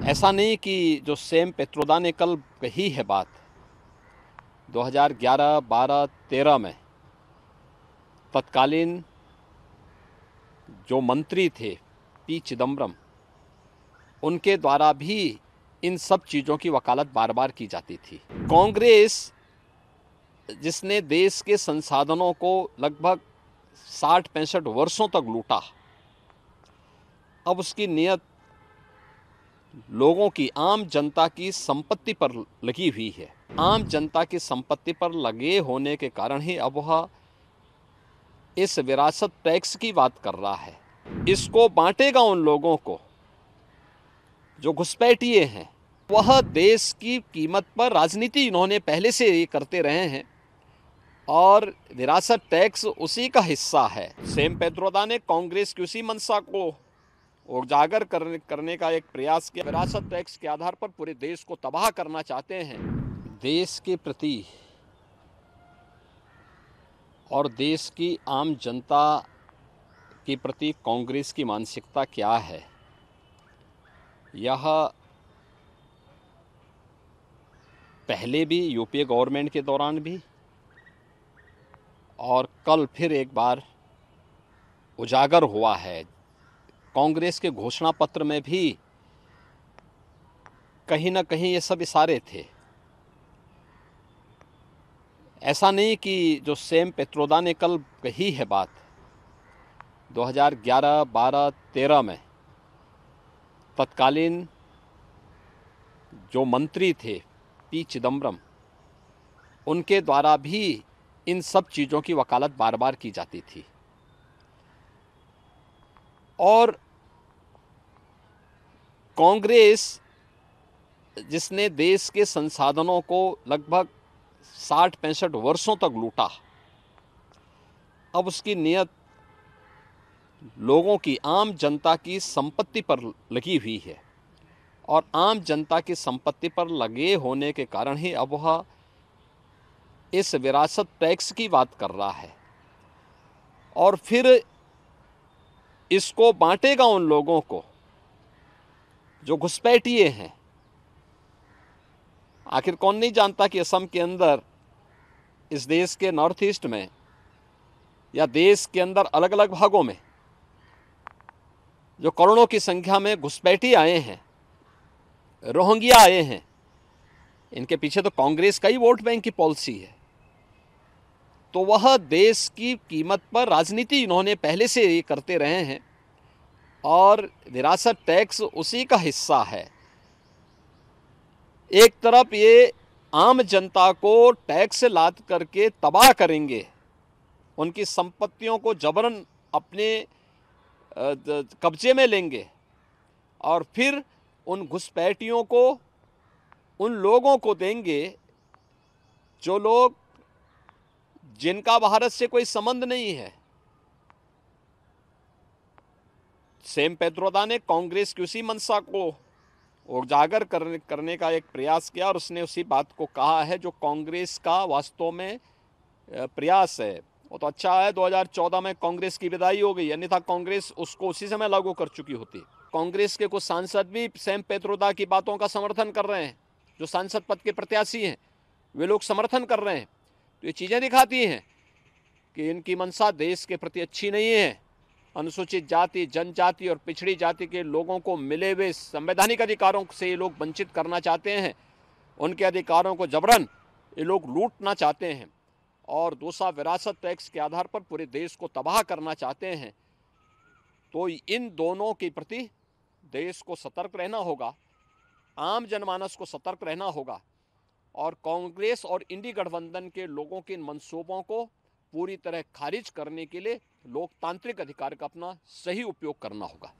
ऐसा नहीं कि जो सैम पित्रोदा ने कल कही है बात 2011, 12, 13 में तत्कालीन जो मंत्री थे पी चिदम्बरम, उनके द्वारा भी इन सब चीज़ों की वकालत बार बार की जाती थी। कांग्रेस जिसने देश के संसाधनों को लगभग 60-65 वर्षों तक लूटा, अब उसकी नियत लोगों की, आम जनता की संपत्ति पर लगी हुई है। आम जनता की संपत्ति पर लगे होने के कारण ही अब वह इस विरासत टैक्स की बात कर रहा है। इसको बांटेगा उन लोगों को जो घुसपैठिए हैं। वह देश की कीमत पर राजनीति इन्होंने पहले से ही करते रहे हैं और विरासत टैक्स उसी का हिस्सा है। सैम पित्रोदा ने कांग्रेस की उसी मंशा को उजागर करने का एक प्रयास किया। विरासत टैक्स के आधार पर पूरे देश को तबाह करना चाहते हैं। देश के प्रति और देश की आम जनता के प्रति कांग्रेस की मानसिकता क्या है, यह पहले भी यूपीए गवर्नमेंट के दौरान भी और कल फिर एक बार उजागर हुआ है। कांग्रेस के घोषणा पत्र में भी कहीं ना कहीं ये सब इशारे थे। ऐसा नहीं कि जो सैम पित्रोदा ने कल कही है बात 2011, 12, 13 में तत्कालीन जो मंत्री थे पी चिदम्बरम, उनके द्वारा भी इन सब चीज़ों की वकालत बार बार की जाती थी। और कांग्रेस जिसने देश के संसाधनों को लगभग 60-65 वर्षों तक लूटा, अब उसकी नियत लोगों की, आम जनता की संपत्ति पर लगी हुई है और आम जनता की संपत्ति पर लगे होने के कारण ही अब वह इस विरासत टैक्स की बात कर रहा है और फिर इसको बांटेगा उन लोगों को जो घुसपैठिए हैं। आखिर कौन नहीं जानता कि असम के अंदर, इस देश के नॉर्थ ईस्ट में या देश के अंदर अलग अलग भागों में जो करोड़ों की संख्या में घुसपैठी आए हैं, रोहिंग्या आए हैं, इनके पीछे तो कांग्रेस का ही वोट बैंक की पॉलिसी है। तो वह देश की कीमत पर राजनीति इन्होंने पहले से ही करते रहे हैं और विरासत टैक्स उसी का हिस्सा है। एक तरफ ये आम जनता को टैक्स लाद करके तबाह करेंगे, उनकी संपत्तियों को जबरन अपने कब्जे में लेंगे और फिर उन घुसपैठियों को, उन लोगों को देंगे जो लोग, जिनका भारत से कोई संबंध नहीं है। सैम पित्रोदा ने कांग्रेस की उसी मंशा को उजागर करने का एक प्रयास किया और उसने उसी बात को कहा है जो कांग्रेस का वास्तव में प्रयास है। वो तो अच्छा है 2014 में कांग्रेस की विदाई हो गई, अन्यथा कांग्रेस उसको उसी समय लागू कर चुकी होती। कांग्रेस के कुछ सांसद भी सैम पित्रोदा की बातों का समर्थन कर रहे हैं, जो सांसद पद के प्रत्याशी हैं वे लोग समर्थन कर रहे हैं। तो ये चीज़ें दिखाती हैं कि इनकी मंशा देश के प्रति अच्छी नहीं है। अनुसूचित जाति, जनजाति और पिछड़ी जाति के लोगों को मिले हुए संवैधानिक अधिकारों से ये लोग वंचित करना चाहते हैं, उनके अधिकारों को जबरन ये लोग लूटना चाहते हैं और दूसरा विरासत टैक्स के आधार पर पूरे देश को तबाह करना चाहते हैं। तो इन दोनों के प्रति देश को सतर्क रहना होगा, आम जनमानस को सतर्क रहना होगा और कांग्रेस और इंडी गठबंधन के लोगों के इन मंसूबों को पूरी तरह खारिज करने के लिए लोकतांत्रिक अधिकार का अपना सही उपयोग करना होगा।